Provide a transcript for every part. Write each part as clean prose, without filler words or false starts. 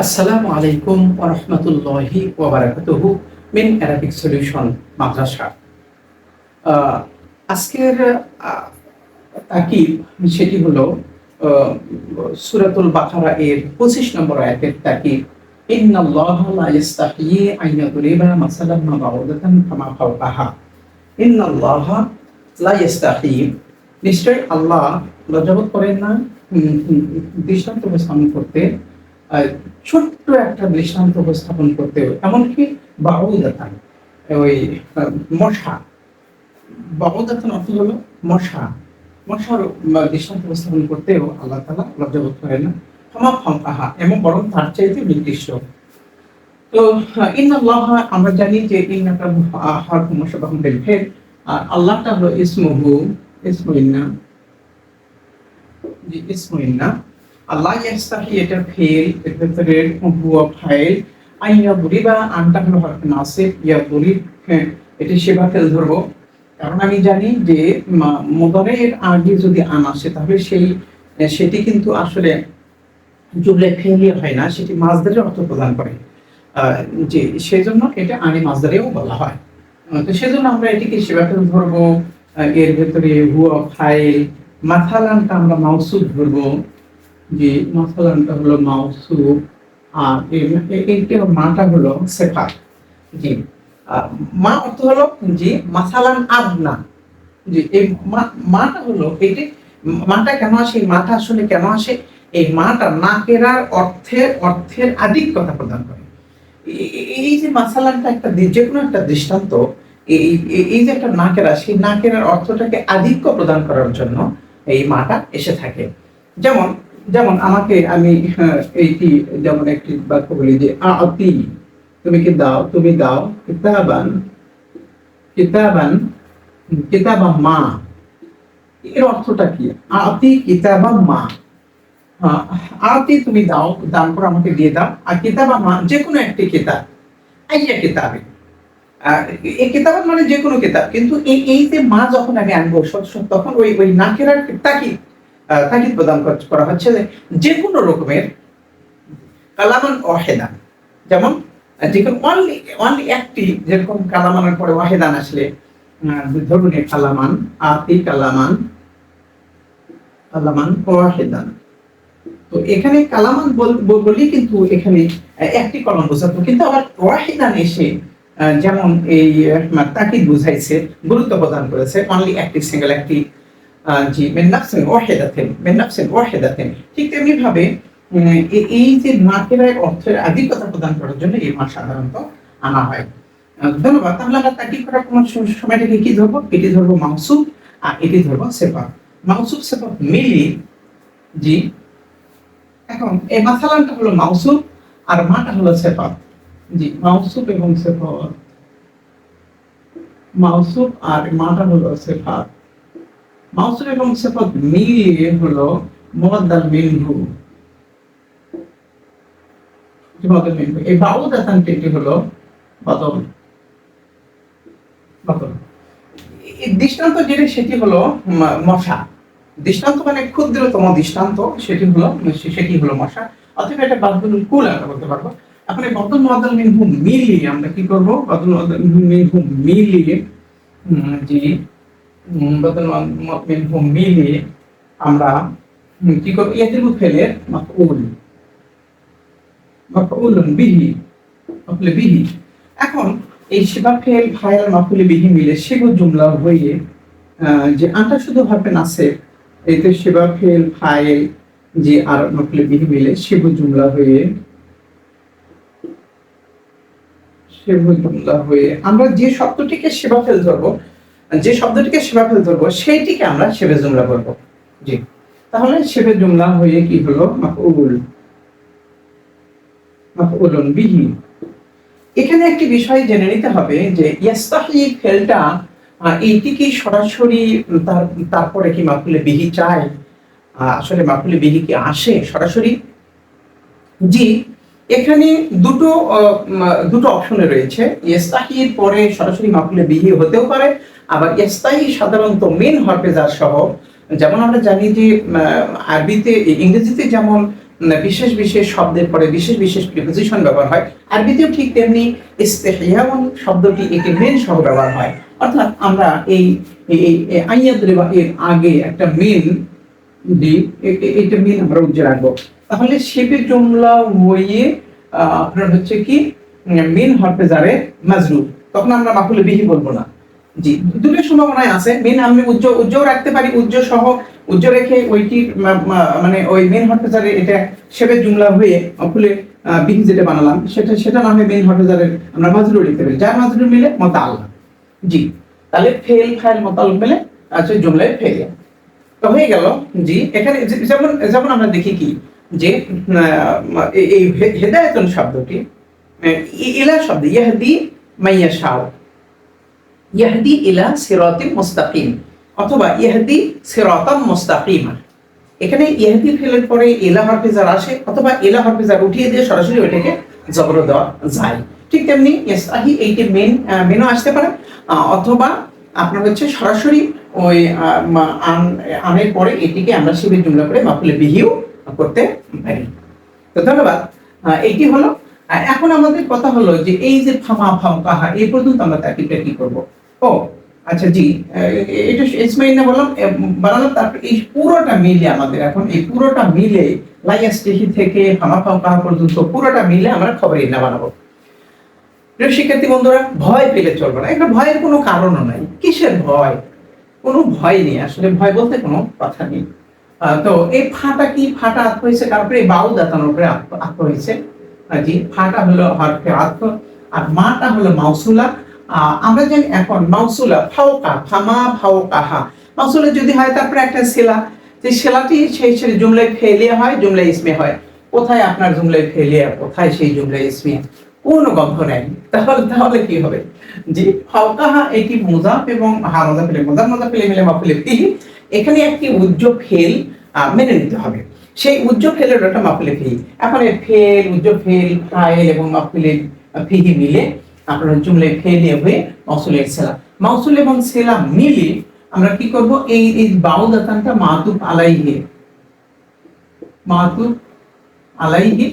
আসসালামু আলাইকুম ওয়া রাহমাতুল্লাহি ওয়া বারাকাতুহু মিন অ্যারাবিক সলিউশন মাদ্রাসা। আহ, আজকের আহ, তাকিব সেটি হলো সূরাতুল বাকারা এর 25 নম্বর আয়াতের তাকিব। ইন্নাল্লাহা লা ইস্তাহয়ি আন ইয়াদরিবা মাসালান মা বাউদাতান ফামা ফাওকাহা। ইন্নাল্লাহা লা ইস্তাহয়ি, নিশ্চয় আল্লাহ লজ্জাবোধ করেন না দৃষ্টান্ত উপস্থাপন করতে, ছোট্ট একটা দৃষ্টান্ত উপস্থাপন করতে, এমনকি বাউদাতান, ওই মশা, বাউদাতান অর্থ হলো মশা, মশার দৃষ্টান্ত উপস্থাপন করতেও আল্লাহ তাআলা লজ্জাবোধ করেন না। ক্ষমা ফাঁকাহা, এবং বরং তার চাইতে নির্দিষ্ট। তো ইন্নাল্লাহ, আমরা জানি যে ইন্নাটা হারফু মুশাব্বাহুন বিল ফাইল, আর আল্লাহটা হলো ইসমুহু, ইসমু ইন্না, জি ইসমু ইন্না। আল্লাহ ইস্তাহি এটা ফেল, এর ভিতরে হুয়া ফাইল, আইয়া বুরিবা আনটা হলো হরফে নাসিব, ইয়া বুরিব, হ্যাঁ এটি সেবা ফেল ধরবো। কারণ আমি জানি যে মুদারের আগে যদি আন আসে তাহলে সেটি কিন্তু আসলে জুমলায় ফেলই হয় না, সেটি মাজদারের অর্থ প্রদান করে। যে সেজন্য এটা আনি মাজদারেও বলা হয়। তো সেজন্য আমরা এটিকে সেবা ফেল ধরবো। এর ভেতরে হুয়া ফাইল, মাথালানটা আমরা মাউসুফ ধরবো, যে মাসালানটা হলো মাউসুফ, আর এইটা মাটা হলো সিফাত। জি মা অর্থ হলো যে মাসালান আদনা, যে এই মাটা হলো এটি, মাটা কেন আসে, এই মাটা আসলে কেন আসে, এই মাটা নাকেরার অর্থের আধিক্যতা প্রদান করে। এই যে মাসালানটা একটা যে কোনো একটা দৃষ্টান্ত, এই এই যে একটা নাকেরা, সেই নাকেরার অর্থটাকে আধিক্য প্রদান করার জন্য এই মাটা এসে থাকে। যেমন যেমন আমাকে আমি এইটি যেমন একটি বাক্য বলি যে আতি, তুমি কি দাও, তুমি দাও, কিতাবান, কিতাবান, কিতাবা মা, এর অর্থটা কি? আতি কিতাবা মা, আতি তুমি দাও, দান করে আমাকে দিয়ে দাও, আর কিতাবা মা যে কোনো একটি কিতাব, আইয়া কিতাবে, এই কিতাব মানে যে কোনো কিতাব, কিন্তু এই যে মা যখন আমি আনবো তখন ওই ওই নাকেরার তাকিদ তাকিদ প্রদান করা হচ্ছে যে কোনো রকমের কালামান ওয়াহেদান, যেমন যেখানে অনলি অনলি একটি, যেরকম কালামানের পরে ওয়াহেদান আসলে ধরুন কালামান, আতি কালামান, কালামান ওয়াহেদান। তো এখানে কালামান বলি, কিন্তু এখানে একটি কলম বোঝাতো, কিন্তু আবার ওয়াহিদান এসে যেমন এই তাকিদ বুঝাইছে, গুরুত্ব প্রদান করেছে, অনলি একটি, সিঙ্গেল একটি, জি মিন নাফসিন ওয়াহিদাতিন, মিন নাফসিন ওয়াহিদাতিন। ঠিক তেমনি ভাবে এই যে নাকেরায় অর্থের আধিক্যতা প্রদান করার জন্য এই মা সাধারণত আনা হয়। ধন্যবাদ। তাহলে আমরা তাকিদ করার কোন সময়টাকে কি ধরবো? এটি ধরবো মাউসুফ, আর এটি ধরবো সিফাত। মাউসুফ সিফাত মিলি, জি এখন এই মাসালানটা হলো মাউসুফ আর মাটা হলো সিফাত। জি মাউসুফ এবং সিফাত, মাউসুফ আর মাটা হলো সিফাত। মাউসুফ এবং সিফাত মিলিয়ে হলো মুবাদ্দাল মিনহু, মুবাদ্দাল মিনহু। এই বাউদাতানটি হলো বদল, বদল। এই দৃষ্টান্ত যেটি সেটি হলো মশা। দৃষ্টান্ত মানে ক্ষুদ্রতম দৃষ্টান্ত, সেটি হলো মশা। অথবা এটা বাদলুল কুল আমরা বলতে পারবো। এখন এই বদল মুবাদ্দাল মিনহু মিলিয়ে আমরা কি করব? বদল মুবাদ্দাল মিনহু মিলিয়ে, জি বদল মিনহু মিলিয়ে আমরা কি করব? ইয়াতিল ফেলের মাফউল, মাফউলুন বিহি, মাফউল বিহি। এখন এই শিবা ফেল ফাইল মাফউল বিহি মিলে শিবু জুমলা হয়ে যে আনটা শুধু হরফে নাসিব, এতে শিবা ফেল ফাইল যে আর মাফউল বিহি মিলে শিবু জুমলা হয়ে, শিবু জুমলা হয়ে আমরা যে শব্দটিকে শিবা ফেল ধরবো, যে শব্দটিকে শিবা ফেল ধরবো সেইটিকে আমরা শিবে জুমলা করব। জি তাহলে শিবে জুমলা হয়ে কি হলো? মাফউল, মাফউলুন বিহি। এখানে একটি বিষয় জেনে নিতে হবে যে ইয়াস্তাহি ফেলটা এইটি কি সরাসরি তারপরে কি মাফউলে বিহি চায়? আসলে মাফউলে বিহি কি আসে সরাসরি? জি এখানে দুটো অপশনে রয়েছে। ইয়াস্তাহির পরে সরাসরি মাফউলে বিহি হতেও পারে, আবার ইয়াস্তাহি সাধারণত মেন হরফে জার সহ, যেমন আমরা জানি যে আরবিতে, ইংরেজিতে যেমন বিশেষ বিশেষ শব্দের পরে বিশেষ বিশেষ প্রিপোজিশন ব্যবহার হয়, আরবিতেও ঠিক তেমনি ইস্তিহইয়াউন শব্দটি একে মেন সহ ব্যবহার হয়। অর্থাৎ আমরা এই আইয়াদরিবা এর আগে একটা মেন দি এটা মেন আমরা উজ্জ্ব রাখবো। তাহলে শিবে জুমলা হয়ে আপনার হচ্ছে কি মেন হরফে জারে মাজরুর, তখন আমরা মাফুলে বিহি বলবো না। জি, দুটো সম্ভাবনায় আছে। মেন আমি উজ্জ্ব রাখতে পারি, উজ্জ্ব সহ উজ্জ্ব রেখে ওইটি মানে ওই মেন হরফে জারে এটা শিবে জুমলা হয়ে মাফুলে বিহি যেটা বানালাম সেটা না হয় মেন হরফে জারে আমরা মাজরুর লিখতে পারি, যার মাজরুর মিলে মতাল। জি, তাহলে ফেল ফাইল মতাল মিলে আছে জুমলায় ফেল তো হয়ে গেল। জি, এখানে যেমন যেমন আমরা দেখি কি যে এই হেদায়েতুন শব্দটি ইলা শব্দ ইয়াহদি মাইয়াশাও, ইয়াহদি ইলা সিরাতিন মুস্তাকিম অথবা ইয়াহদি সিরাতাম মুস্তাকিমা। এখানে ইয়াহদি ফেলের পরে ইলা হরফে জার আসে অথবা ইলা হরফে জার উঠিয়ে দিয়ে সরাসরি ওইটাকে জবর দেওয়া যায়। ঠিক তেমনি ইস্তাহি এইটি মেনও আসতে পারে, অথবা আপনার হচ্ছে সরাসরি ওই আমের পরে এটিকে আমরা শিবের জুমলা করে মাফুলে বিহিও করতে পারি। তো ধন্যবাদ। এইটি হলো। এখন আমাদের কথা হলো যে এই যে ফামা ফাও কাহা এই পর্যন্ত আমরা তাকিবটা কি করব। ও আচ্ছা, জি, এটা ইসমাইল না বললাম বানালাম। তারপর এই পুরোটা মিলে আমাদের এখন এই পুরোটা মিলে লাইয়াস্টিহি থেকে ফামা ফাও কাহা পর্যন্ত পুরোটা মিলে আমরা খবরের না বানাবো। প্রিয় শিক্ষার্থী বন্ধুরা, ভয় পেলে চলবে না। একটা ভয়ের কোনো কারণও নাই। কিসের ভয়? কোনো ভয় নেই, আসলে ভয় বলতে কোনো কথা নেই। তো এই ফাটা কি ফাটা আত্ম হয়েছে, তারপরে বাউ দাতানোর উপরে আত্ম হয়েছে। জি, ফাটা হলো হরফে আত্ম, আর মাটা হলো মাউসুলা। আমরা জানি এখন মাউসুলা ফাওকা, ফামা ফাওকাহা মাউসুলা যদি হয় তারপরে একটা সেলা, যে সেলাটি সেই জুমলায় ফেলিয়া হয়, জুমলায় ইসমে হয়। কোথায় আপনার জুমলায় ফেলিয়া, কোথায় সেই জুমলায় ইসমে, কোনো গন্ধ নেই। তাহলে কি হবে? জি, ফাওকাহা এটি মুজাফ এবং মুজাফ মিলে মাফুলে বিহি। এখানে একটি উজ্জ্ব ফেল মেনে নিতে হবে, সেই উজ্জ্ব ফেলের একটা মাফুলে ফিহি। এখন এই ফেল, উজ্জ্ব ফেল, ফাইল এবং মাফুলে ফিহি মিলে আপনার জুমলায় ফেলিয়া হয়ে মাউসুলের সেলা, মাউসুল এবং সেলা মিলে আমরা কি করব, এই বাউ দাতানটা মাতুফ আলাইহি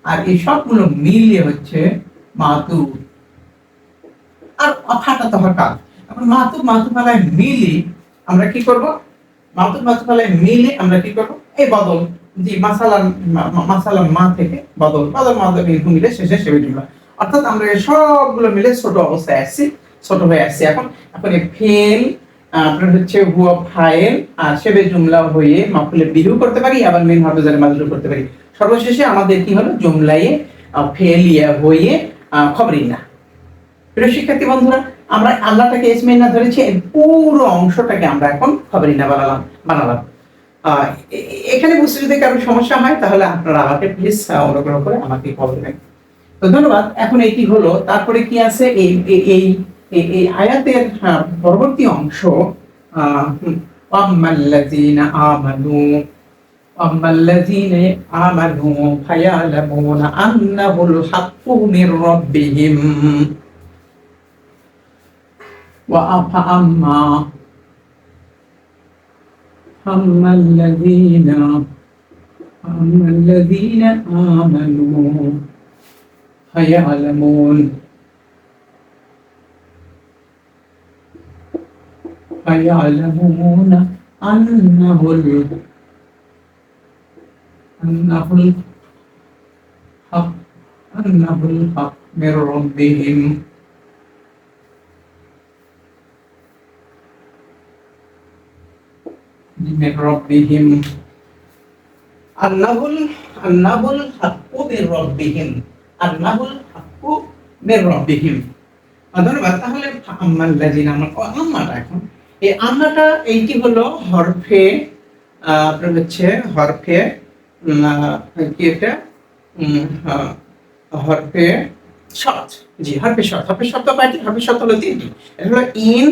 আর এই সবগুলো মিলিয়ে হচ্ছে মাতুফ। আর ফাটা তো হঠাৎ এখন মাতুফ আলাই মিলি আমরা কি করব, মাতুফ আলাই মিলে আমরা কি করব, এই বদল। জি, মাসালা মা থেকে বদল মিলে শেষে সেবে জুমলা। অর্থাৎ আমরা সবগুলো মিলে ছোট অবস্থায় আসছি, ছোট হয়ে আসছি। এখন এই ফেল আপনার হচ্ছে হুয়া ফাইল আর সেবে জুমলা হয়ে মাফুলে বিহু করতে পারি, আবার মেন হরফে জারে মাজরুর করতে পারি। সর্বশেষে আমাদের কি হলো, জুমলায়ে ফেলিয়া হয়ে খবরই না। প্রিয় শিক্ষার্থী বন্ধুরা, আমরা আল্লাহটাকে ইসমাইল না ধরেছি, পুরো অংশটাকে আমরা এখন খবরই না বানালাম। এখানে বুঝতে যদি কারো সমস্যা হয় তাহলে আপনারা আমাকে প্লিজ অনুগ্রহ করে আমাকে খবর দেন। তো ধন্যবাদ। এখন এটি হলো, তারপরে কি আছে এই আয়াতের পরবর্তী অংশ, ওয়াম্মাল্লাযীনা আমানু ফায়ালামুনা আন্নাহুল হাক্কু মির রাব্বিহিম ওয়া আম্মা الذين آمنوا فيعلمون أنه الحق من ربهم من ربهم أنه الحق من ربهم ধন্যবাদ। তাহলে আম্মাল্লাযিনা আম্মাটা, এখন এই আম্মাটা এইটি হলো হরফে আপনার হচ্ছে হরফে কি এটা হরফে শর্ত। জি, হরফে শর্ত কয়টি? হরফে শর্ত হলো তিনটি। এটা হলো ইন,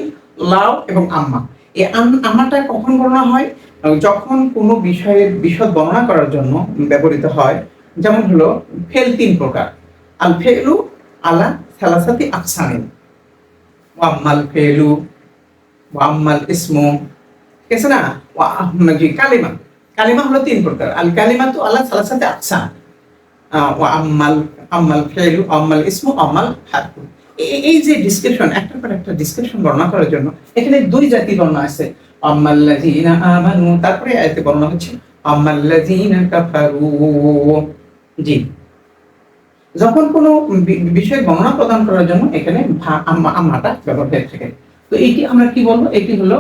লাউ এবং আম্মা। এই আম্মাটা কখন বর্ণনা হয়? যখন কোনো বিষয়ের বিশদ বর্ণনা করার জন্য ব্যবহৃত হয়। যেমন হলো ফেল তিন প্রকার, আল ফেলু আলা সালাসাতি আকসামিন, ওয়াম্মাল ফেলু, ওয়াম্মাল ইসমু, ঠিক আছে না, কালিমা। কালিমা হলো তিন প্রকার। আল কালিমাতু আলা সালাসাতি আকসাম, ওয়া আম্মাল আম্মাল ফিলু আম্মাল ইসমু আম্মাল হারফু। এই যে ডিসক্রিপশন, একটার পর একটা ডিসক্রিপশন বর্ণনা করার জন্য এখানে দুই জাতি বর্ণনা আছে, আম্মাল্লাযীনা আমানু, তারপরে আয়াতে বর্ণনা হচ্ছে আম্মাল্লাযীনা কাফারু। জি, যখন কোনো বিষয় বর্ণনা প্রদান করার জন্য এখানে আম্মাটা ব্যবহার হয়ে থাকে। তো এইটি আমরা কি বলবো, এটি হলো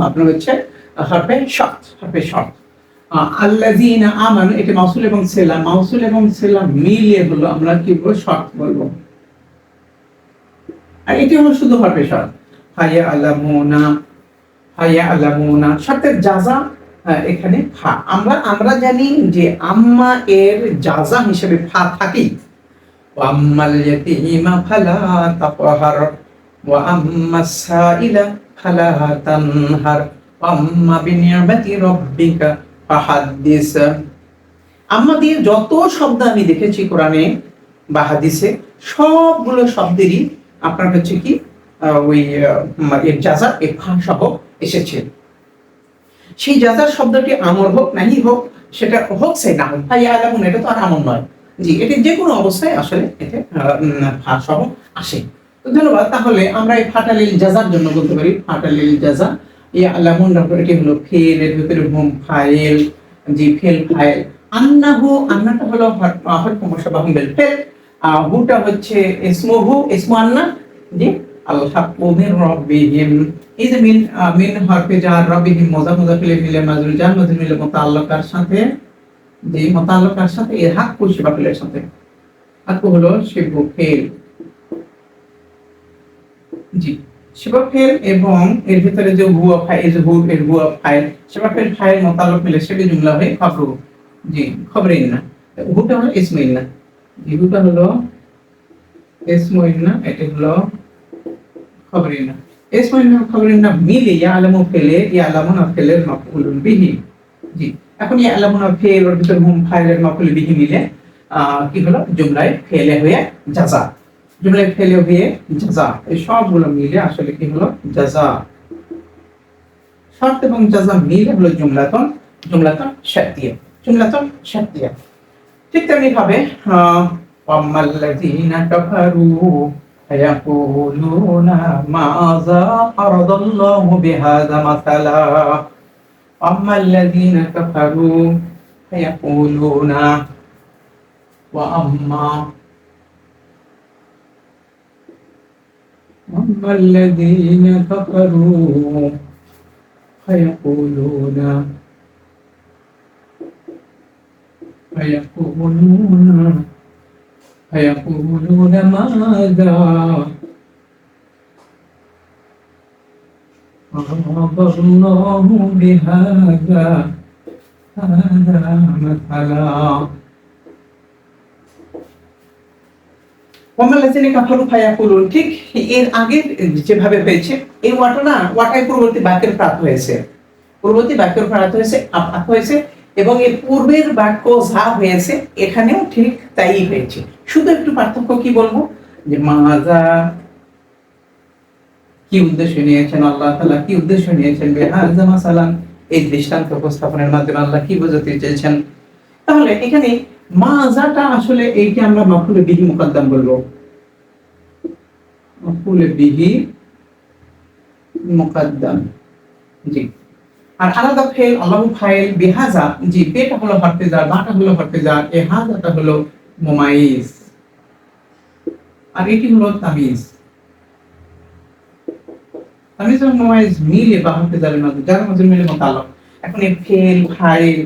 আপনার হচ্ছে হরফে শর্ত, হরফে শর্ত। আল্লাযীনা আমানু, এটি মাউসুল এবং সিলা, মাউসুল এবং সিলা মিলিয়ে হলো আমরা কি বলবো, শর্ত বলবো। আর এটি হলো শুধু হরফে শর্ত। হাইয়া আলামুনা, হাইয়া আলামুনা শর্তের জাযা এখানে ফা। আমরা জানি যে আম্মা এর জাযা হিসেবে ফা থাকেই। ওয়া আম্মাল ইয়াতীমা ফালা তাকহার ওয়া আম্মাস সাইলা ফালা তানহার ওয়া আম্মা বিনি'মাতি রাব্বিকা ফাহাদ্দিস। আম্মা দিয়ে যত শব্দ আমি দেখেছি কোরআনে বা হাদিসে, সবগুলো শব্দেরই আপনার হচ্ছে কি ওই এর জাযা এ ফা সহ এসেছে। সেই জাযার শব্দটি আমর হোক নাহি হোক, সেটা হোক সে না হোক, হাইয়া আলামুন এটা তো আর আমর নয়। জি, এটি যে কোনো অবস্থায় আসলে এতে ফা সহ আসে। তো ধন্যবাদ। তাহলে আমরা এই ফাটালিল জাযার জন্য বলতে পারি ফাটালিল জাযা। ইয়া আলামুন এটি হলো ফেল, এর ভিতরে হুম ফাইল, জি ফেল ফাইল। আন্নাহু, আন্নাটা হলো হরফ মুশাব্বাহুন বিল ফেল, হুটা হচ্ছে ইসমুহু, ইসমু আন্না, জি আল হাক্কু মির রাব্বিহিম। এই যে মিন হরফে জার, রাব্বিহিম মুযাফ মুযাফ ইলাইহি মিলে মাজরুর, জার মাজরুর মিলে মুতাআল্লিকার সাথে, যে মুতাআল্লিকার সাথে এর হাক্কু শিবাফেলের সাথে। হাক্কু হলো শিবু ফেল, জি শিবাফেল, এবং এর ভিতরে যে হুয়া ফাইল, এই যে হু এর হুয়া ফাইল, শিবাফেল ফাইল মুতাআল্লিক মিলে সেটা জুমলা হয়ে খবর, জি খবরিন না। হুটা হলো ইসমুইন না, জি হুটা হলো ইসমুইন না, এটা হলো খবরিন না। ইসমুইন না খবরিন না মিলে ইয়ালামু ফেলে, ইয়ালামুনা ফেলের মাফউলুন বিহি। জি, এখন ইয়ালামুনা ফেল এর ভিতরে হুম ফাইলের মাফউল বিহি মিলে কি হলো, জুমলায় ফেলে হয়ে জাযা, জুমলায় ফেলে হয়ে জাযা, এই সবগুলো মিলে আসলে কি হলো, জাযা। শর্ত এবং জাযা মিলে হলো জুমলাতুন, জুমলাতুন শারতিয়া, জুমলাতুন শারতিয়া। ঠিক তেমনি ভাবে আম্মাল্লাযীনা কাফারু ফায়াকুলুনা মাযা আরাদাল্লাহু বিহাযা মাসালা। আম্মাল্লাযীনা কাফারু ফায়াকুলুনা, ওয়া আম্মাল্লাযীনা কাফারু فيقولون ماذا أراد الله بهذا مثلا। ঠিক এর আগে যেভাবে হয়েছে, এই ওয়াটা না, ওয়াটাই পূর্ববর্তী বাক্যের প্রাপ্ত হয়েছে, পূর্ববর্তী বাক্যের প্রাপ্ত হয়েছে, প্রাপ্ত হয়েছে, এবং এর পূর্বের বাক্য যা হয়েছে এখানেও ঠিক তাই হয়েছে। শুধু একটু পার্থক্য কি বলবো, যে মাজা কি উদ্দেশ্য নিয়েছেন, আল্লাহ তাআলা কি উদ্দেশ্য নিয়েছেন, বিহাযা মাসালান এই দৃষ্টান্ত উপস্থাপনের মাধ্যমে আল্লাহ কি বোঝাতে চেয়েছেন। তাহলে এখানে মাজাটা আসলে এইটা আমরা মাফউল বিহি মুকদ্দাম বলবো, মাফউল বিহি মুকদ্দাম, জি। আর আলাদা ফেল, আল্লাহু ফাইল, বিহাযা, জি বেটা হলো হরফে জার, বাটা হলো হরফে জার, এ হাযাটা হলো মুমাইজ, আর এটি হলো তামিজ। তামিজ এবং মুমাইজ মিলে বা হরফে জারের মাঝে, যার মাঝে মিলে মুতাআল্লিক। এখন এই ফেল, ফাইল,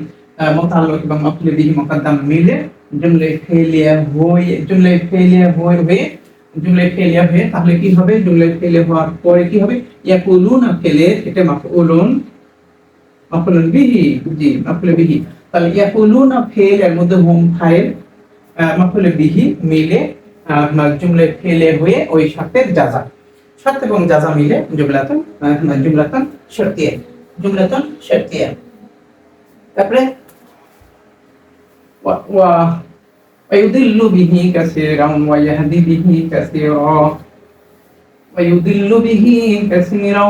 মুতাআল্লিক এবং মাফউল বিহি মুকদ্দাম মিলে জুমলায়ে ফেলিয়া হয়ে, জুমলায়ে ফেলিয়া হয়ে, জুমলায়ে ফেলিয়া হয়ে, তাহলে কি হবে, জুমলায়ে ফেলিয়া হওয়ার পরে কি হবে, ইয়াকুলুনা ফেলের এটা মাফউলুন, মাফউলুন বিহি, জি মাফউল বিহি। তাহলে ইয়াকুলুনা ফেল এর মধ্যে হুম ফাইল, মাফউল বিহি মিলে জুমলায়ে ফেলে হয়ে ওই শর্তের জাযা, শর্ত এবং জাযা মিলে জুমলাতুন, জুমলাতুন শারতিয়া, জুমলাতুন শারতিয়া। তারপরে ওয়া ইউদিল্লু বিহি কাসীরান ওয়া ইয়াহদি বিহি কাসীরা, ওয়া ইউদিল্লু বিহি কাসীরা,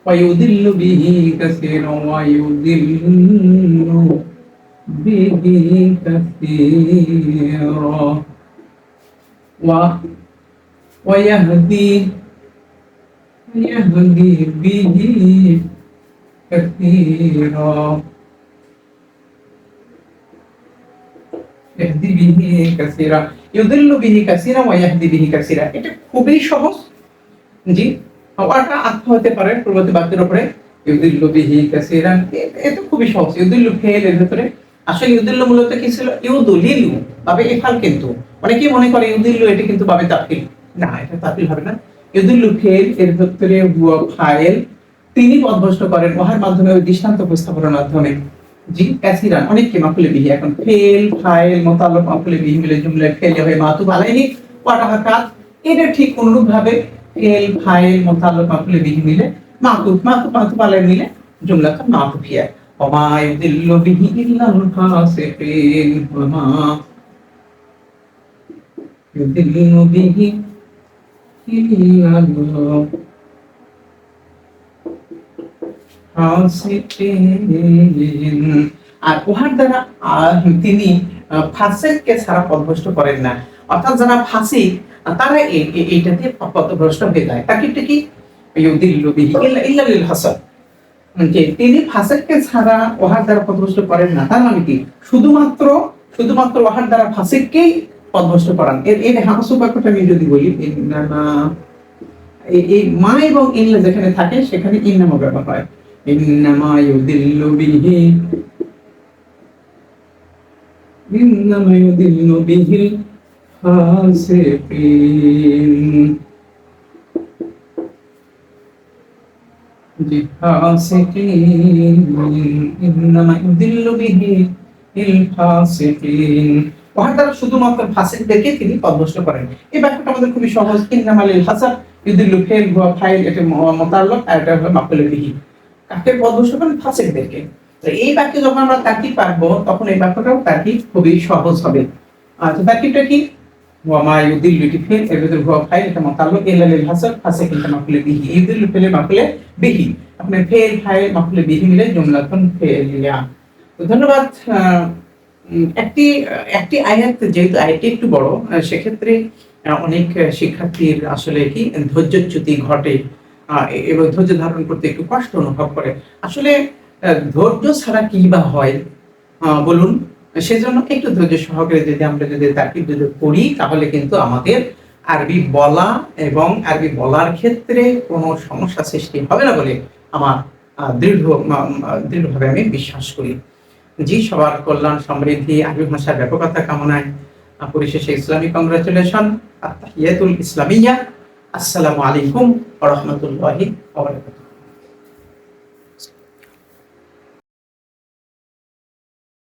ويضل به كثيرا ويضل به كثيرا ويهدي به كثيرا يهدي به كثيرا يضل به كثيرا ويهدي به كثيرا। এটা খুবই সহজ। জি, ওটা আত্ম হতে পারে পূর্ববর্তী বাক্যের উপরে ইউদিল্লু বিহি কাসীরান। এটা খুবই সহজ। ইউদিল্লু ফেল এর ভিতরে আসলে ইউদিল্লু মূলত কি ছিল? ইউদুলিলু বাবে ইফাল, কিন্তু অনেকেই মনে করে ইউদিল্লু এটা কিন্তু বাবে তাফিল। না, এটা তাফিল হবে না। ইউদিল্লু ফেল এর ভিতরে হুয়া ফাইল, তিনি পদভ্রষ্ট করেন ওহার মাধ্যমে, ওই দৃষ্টান্ত উপস্থাপনের মাধ্যমে। জি, কাসীরান অনেককে মাফুলে বিহি। এখন ফেল ফাইল মুতাআল্লিক মাফুলে বিহি মিলে জুমলায় ফেল হয়ে মাতুব আলাইহি ওয়াটা হাকাত। এটা ঠিক অনুরূপ ভাবে ফেল ফাইল মুতাআল্লিক মাফুলে বিহি মিলে মাতুব আলাইহি মিলে জুমলাতুন মাতুফিয়া। ওমা ইউদিল্লু বিহি ইল্লাল ফাসিকিন ওমা ইউদিল্লু বিহি ইল্লাল ফাসিকিন। আর উহার দ্বারা তিনি ফাসিককে ছাড়া পদভ্রষ্ট করেন না। অর্থাৎ যারা ফাসিক তারা এইটাতে পদভ্রষ্ট হয়ে যায়। তাকিবটা কি? ইউদিল্লু বিহি ইল্লা লিল হাসান, যে তিনি ফাসিককে ছাড়া উহার দ্বারা পদভ্রষ্ট করেন না। তার মানে কি? শুধুমাত্র উহার দ্বারা ফাসিককেই পদভ্রষ্ট করান। এর হামসু বাক্যটা আমি যদি বলি, ইন্নামা, এই মা এবং ইল্লা যেখানে থাকে সেখানে ইন্নামা ব্যবহার হয়। ইন্নামা ইউদিল্লু বিহি বিহিল ফাসিকিন। জি, ফাসিকিন ইন্নামা ইউদিল্লু বিহিল ফাসিকিন। ওহার দ্বারা শুধুমাত্র ফাসিকদেরকে তিনি পদভ্রষ্ট করেন। এই বাক্যটা আমাদের খুবই সহজ। ইন্নামা লিল হাসান ইউদিল্লু ফেল হুয়া ফাইল, এটা মুতাআল্লিক আর এটা হলো মাফউল বিহি। কাকে পদভ্রষ্ট করেন? ফাসিকদেরকে। তো এই বাক্যে যখন আমরা তারকিব পারবো তখন এই বাক্যটাও তারকিব খুবই সহজ হবে। আচ্ছা, তারকিবটা কি? ওয়া মা ইউদিল্লু ফেল এর ভিতরে হুয়া ফাইল, এটা মুতাআল্লিক, ইল্লা লিল হাসান ফাসিকিন এটা মাফউল বিহি। ইউদিল্লু ফেল মাফউল বিহি, আপনি ফেল ফাইল মাফউল বিহি মিলে জুমলাতুন ফেলিয়া। তো ধন্যবাদ। একটি আয়াত, যেহেতু আয়াতটি একটু বড়, সেক্ষেত্রে অনেক শিক্ষার্থীর আসলে কি ধৈর্যচ্যুতি ঘটে এবং ধৈর্য ধারণ করতে একটু কষ্ট অনুভব করে। আসলে ধৈর্য ছাড়া কি বা হয় বলুন? সেজন্য একটু ধৈর্য সহকারে আমরা তারকিব যদি পড়ি তাহলে কিন্তু আমাদের আরবি বলা এবং আরবি বলার ক্ষেত্রে কোনো সমস্যা সৃষ্টি হবে না বলে আমার দৃঢ়ভাবে আমি বিশ্বাস করি। জি, সবার কল্যাণ সমৃদ্ধি আরবি ভাষার ব্যাপকতা কামনায় পরিশেষে ইসলামিক কংগ্রাচুলেশন, আত-তাহিয়াতুল ইসলামিয়া। আসসালামু আলাইকুম ওয়া রাহমাতুল্লাহি ওয়া বারাকাতুহু।